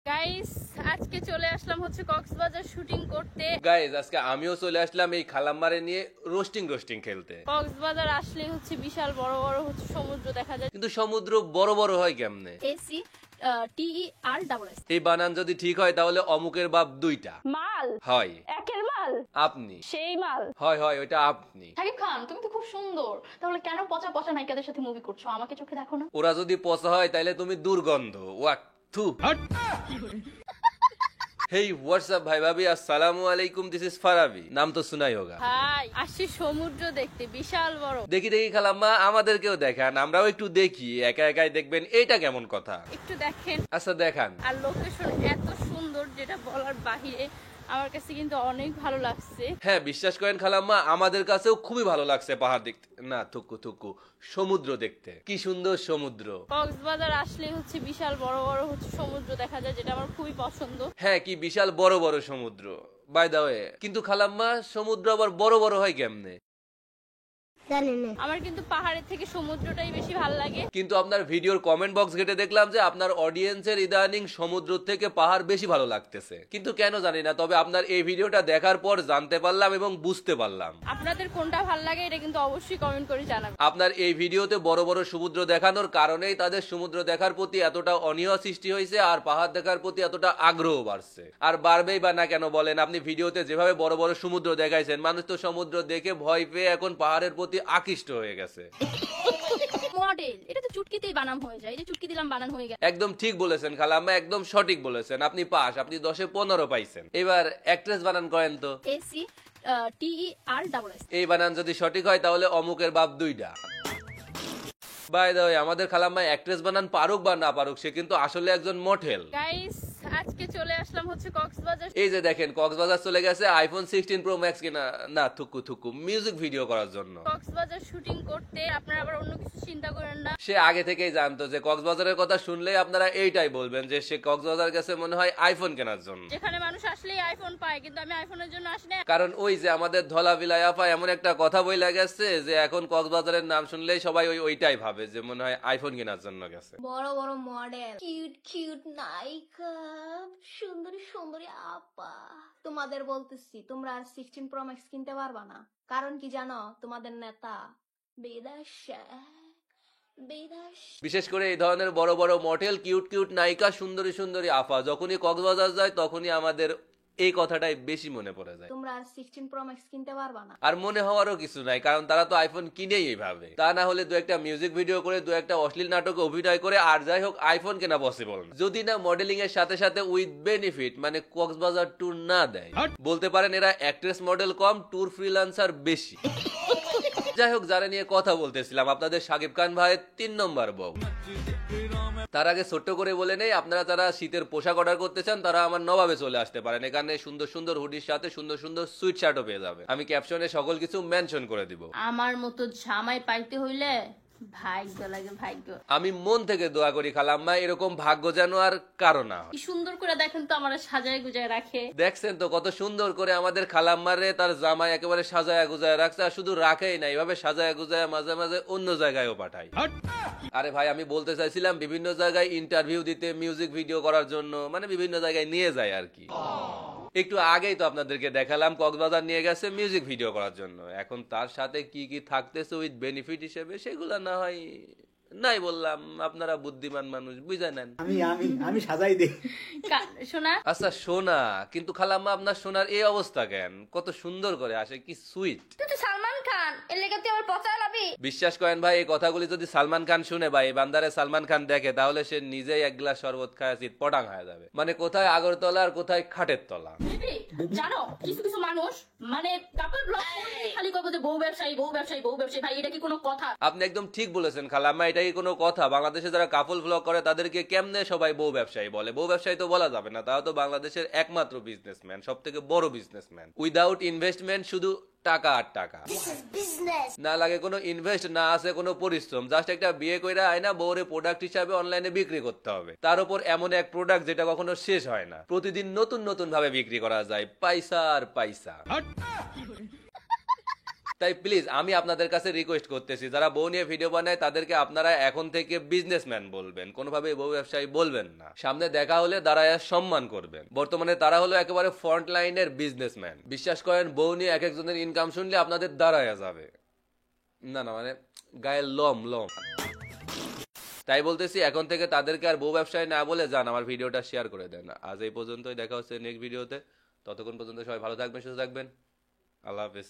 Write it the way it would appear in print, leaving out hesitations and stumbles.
Guys আজকে চলে আসলাম হচ্ছে কক্সবাজার শুটিং করতে। গাইস আজকে আমিও চলে আসলাম এই খালাম্মারে নিয়ে রোস্টিং খেলতে। কক্সবাজার আসলে হচ্ছে বিশাল বড় বড় হচ্ছে সমুদ্র দেখা যায়, কিন্তু সমুদ্র বড় বড় হয় কেমনে? এসি TER এই বানান যদি ঠিক হয় তাহলে অমুকের বাপ দুইটা মাল হয়। একের মাল আপনি সেই মাল হয় হয় ওইটা আপনি। শাকিব খান তুমি তো খুব সুন্দর, তাহলে কেন পচা পচা নায়িকাদের সাথে মুভি করছো? আমাকে চোখে দেখো না। ওরা যদি পচা হয় তাহলে তুমি দুর্গন্ধ। ওয়াক থু। হেই হোয়াটসঅ্যাপ ভাই ভাবি, আসসালামু আলাইকুম, দিস ইজ ফারাবি। নাম তো শোনাই হোগা। হাই, আসছি সমুদ্র দেখতে, বিশাল বড়। দেখি দেখি খালাম্মা, আমাদেরকেও দেখান, আমরাও একটু দেখি। একা একাই দেখবেন এইটা কেমন কথা? একটু দেখেন। আচ্ছা দেখান। আর লোকেশন এত সুন্দর যেটা বলার বাহিরে, আমার কাছে কিন্তু অনেক ভালো লাগছে। হ্যাঁ বিশ্বাস করেন খালাম্মা, আমাদের কাছেও খুবই ভালো লাগছে পাহাড় দেখতে, না থুকু সমুদ্র দেখতে। কি সুন্দর সমুদ্র। কক্সবাজার আসলে হচ্ছে বিশাল বড় বড় হচ্ছে সমুদ্র দেখা যায়, যেটা আমার খুবই পছন্দ। হ্যাঁ কি বিশাল বড় বড় সমুদ্র। বাই দা ওয়ে, কিন্তু খালাম্মা সমুদ্র আবার বড় বড় হয় কেমনে? আমার কিন্তু পাহাড়ের থেকে সমুদ্রটাই বেশি ভালো লাগে। কিন্তু আপনার ভিডিওর কমেন্ট বক্স ঘেটে দেখলাম যে আপনার অডিয়েন্সের ইদানিং সমুদ্র থেকে পাহাড় বেশি ভালো লাগতেছে, কিন্তু কেন জানি না। তবে আপনার এই ভিডিওটা দেখার পর জানতে পারলাম এবং বুঝতে পারলাম। আপনাদের কোনটা ভালো লাগে এটা কিন্তু অবশ্যই কমেন্ট করে জানাবেন। আপনার এই ভিডিওতে বড় বড় সমুদ্র দেখানোর কারণেই তাদের সমুদ্র দেখার প্রতি এতটা অনীহা সৃষ্টি হয়েছে, আর পাহাড় দেখার প্রতি এতটা আগ্রহ বাড়ছে। আর বাড়বেই বা না কেন বলেন? আপনি ভিডিওতে যেভাবে বড় বড় সমুদ্র দেখাইছেন, মানুষ তো সমুদ্র দেখে ভয় পেয়ে এখন পাহাড়ের প্রতি আকৃষ্ট হয়ে গেছে। মডেল, এটা তো চুটকিতেই বানান হয়ে যায়। এই যে চুটকি দিলাম, বানান হয়ে গেল। একদম ঠিক বলেছেন খালাম্মা, একদম সঠিক বলেছেন। আপনি পাস, আপনি 10-এ 15 পাইছেন। এবার অ্যাক্ট্রেস বানান করেন তো। এসি TER এই বানান যদি সঠিক হয় তাহলে অমুকের বাপ দুইটা। বাই দ্য ওয়ে, আমাদের খালাম্মা অ্যাক্ট্রেস বানান পারুক বা না পারুক, সে কিন্তু আসলে একজন মডেল। গাইস আজকে চলে আসলাম হচ্ছে কক্সবাজার। এই যে দেখেন কক্সবাজার চলে গেছে আইফোন 16 প্রো ম্যাক্স কিনা, না থুকু মিউজিক ভিডিও করার জন্য। কক্সবাজার শুটিং করতে আপনারা আবার অন্য কিছু চিন্তা করেন না। সে আগে থেকেই জানতো যে কক্সবাজারের কথা শুনলেই আপনারা এইটাই বলবেন যে সে কক্সবাজার গেছে মনে হয় আইফোন কেনার জন্য। যেখানে মানুষ আসলেই আইফোন পায়, কিন্তু আমি আইফোনের জন্য আসি না। কারণ ওই যে আমাদের ধলা বিলায় আপা এমন একটা কথা বইলা গেছে যে এখন কক্সবাজারের নাম শুনলেই সবাই ওইটাই ভাবে যে মনে হয় আইফোন কেনার জন্য গেছে। বড় বড় মডেল, কিউট নায়িকা, সুন্দরী সুন্দরী আপা, তোমাদের বলতেছি তোমরা আর 16 প্রো ম্যাক্স কিনতে পারবা না। কারণ কি জানো? তোমাদের নেতা বিদেশে। বিশেষ করে এই ধরনের বড় বড় মডেল, কিউট নায়িকা, সুন্দরী আফা যখনই কক্সবাজার যায় তখনই আমাদের এই কথাটাই বেশি মনে পড়ে যায়। তোমরা আর 16 প্রো ম্যাক্স কিনতে পারবা না। আর মনে হওয়ারও কিছু নাই, কারণ তারা তো আইফোন কিনেই এইভাবে। তা না হলে দু একটা মিউজিক ভিডিও করে, দু একটা অশ্লীল নাটকে অভিনয় করে, আর যাই হোক আইফোন কেনা পসিবল না যদি না মডেলিং এর সাথে সাথে উইথ বেনিফিট মানে কক্সবাজার ট্যুর না দেয়। বলতে পারেন এরা অ্যাক্ট্রেস মডেল কম, ট্যুর ফ্রিল্যান্সার বেশি। যাই হোক, যারা নিয়ে কথা বলতেছিলাম, আপনাদের শাকিব খান ভাইয়ের 3 নম্বর বউ। তার আগে ছোট্ট করে বলে নেই, আপনারা যারা শীতের পোশাক অর্ডার করতে চান তারা আমার নবাবে চলে আসতে পারেন। এখানে সুন্দর হুডির সাথে সুন্দর সুইট শার্টও পেয়ে যাবে। আমি ক্যাপশনে সকল কিছু মেনশন করে দিব। আমার মতো জামাই পাইতে হইলে ভাগ্য লাগে, ভাগ্য। আমি মন থেকে দোয়া করি খালাম্মা এরকম ভাগ্য যেন আর কারো না হয়। কি সুন্দর করে দেখেন তো আমার সাজায় গুজায় রাখে। দেখছেন তো কত সুন্দর করে আমাদের খালাম্মারে তার জামাই একেবারে সাজায়া গুজায়া রাখছে। আর শুধু রাখেই না, এইভাবে সাজায়া গুজায়া মাঝে মাঝে অন্য জায়গায়ও পাঠায়। আরে ভাই, আমি বলতে চাইছিলাম বিভিন্ন জায়গায় ইন্টারভিউ দিতে, মিউজিক ভিডিও করার জন্য, মানে বিভিন্ন জায়গায় নিয়ে যায় আর কি। একটু আগেই তো আপনাদেরকে দেখালাম কক্সবাজার নিয়ে গেছে মিউজিক ভিডিও করার জন্য। এখন তার সাথে কি থাকতেছে উইথ বেনিফিট হিসেবে সেগুলা না হয় নাই বললাম। আপনারা বুদ্ধিমান মানুষ, বুঝে নেন। আমি সাজাই দেই শোনা। আচ্ছা সোনা, কিন্তু খালাম্মা আপনার সোনার এই অবস্থা কেন? কত সুন্দর করে আসে, কি সুইট। তুই তো সালমান খান, এর লেগে তুই আমার পচা লাবি। বিশ্বাস করেন ভাই, এই কথাগুলি যদি সালমান খান শুনে বা এই বান্দারে সালমান খান দেখে, তাহলে সে নিজেই এক গ্লাস শরবত খায় চিত পটাং হয়ে যাবে। মানে কোথায় আগরতলা আর কোথায় খাটের তলা। জানো কিছু মানুষ মানে কাপড় ব্লগ খালি কইবো যে বউ ব্যবসায়ী ভাই, এটা কি কোনো কথা? আপনি একদম ঠিক বলেছেন খালাম্মা, এটা কি কোনো কথা? বাংলাদেশে যারা কাপল ব্লগ করে তাদেরকে কেমনে সবাই বউ ব্যবসায়ী বলে? বউ ব্যবসায়ী তো বলা যাবে না, তাও তো বাংলাদেশের একমাত্র বিজনেসম্যান, সব থেকে বড় বিজনেসম্যান। উইদাউট ইনভেস্টমেন্ট, শুধু টাকা আর টাকা। না লাগে কোনো ইনভেস্ট, না আছে কোনো পরিশ্রম। জাস্ট একটা বিয়ে কইরা আয়না বউরে প্রোডাক্ট হিসাবে অনলাইনে বিক্রি করতে হবে। তার উপর এমন এক প্রোডাক্ট যেটা কখনো শেষ হয় না, প্রতিদিন নতুন ভাবে বিক্রি করা যায়, পয়সা আর পয়সা। তাই প্লিজ আমি আপনাদের কাছে রিকোয়েস্ট করতেছি, যারা বউ নিয়ে ভিডিও বানায় তাদেরকে আপনারা এখন থেকে বিজনেসম্যান বলবেন, কোনোভাবে বউ ব্যবসায়ী বলবেন না। সামনে দেখা হলে দাঁড়ায় সম্মান করবেন। বর্তমানে তারা হলো একেবারে ফ্রন্ট লাইনের বিজনেসম্যান। বিশ্বাস করেন, বউ নিয়ে এক একজনের ইনকাম শুনলে আপনাদের দাঁড়ায় যাবে, না না মানে গায়ের লম লম। তাই বলতেছি, এখন থেকে তাদেরকে আর বউ ব্যবসায়ী না বলে যান আমার ভিডিওটা শেয়ার করে দেন। আজ এই পর্যন্তই, দেখা হচ্ছে নেক্সট ভিডিওতে। ততক্ষণ পর্যন্ত সবাই ভালো থাকবেন, সুস্থ থাকবেন। আল্লাহ হাফেজ।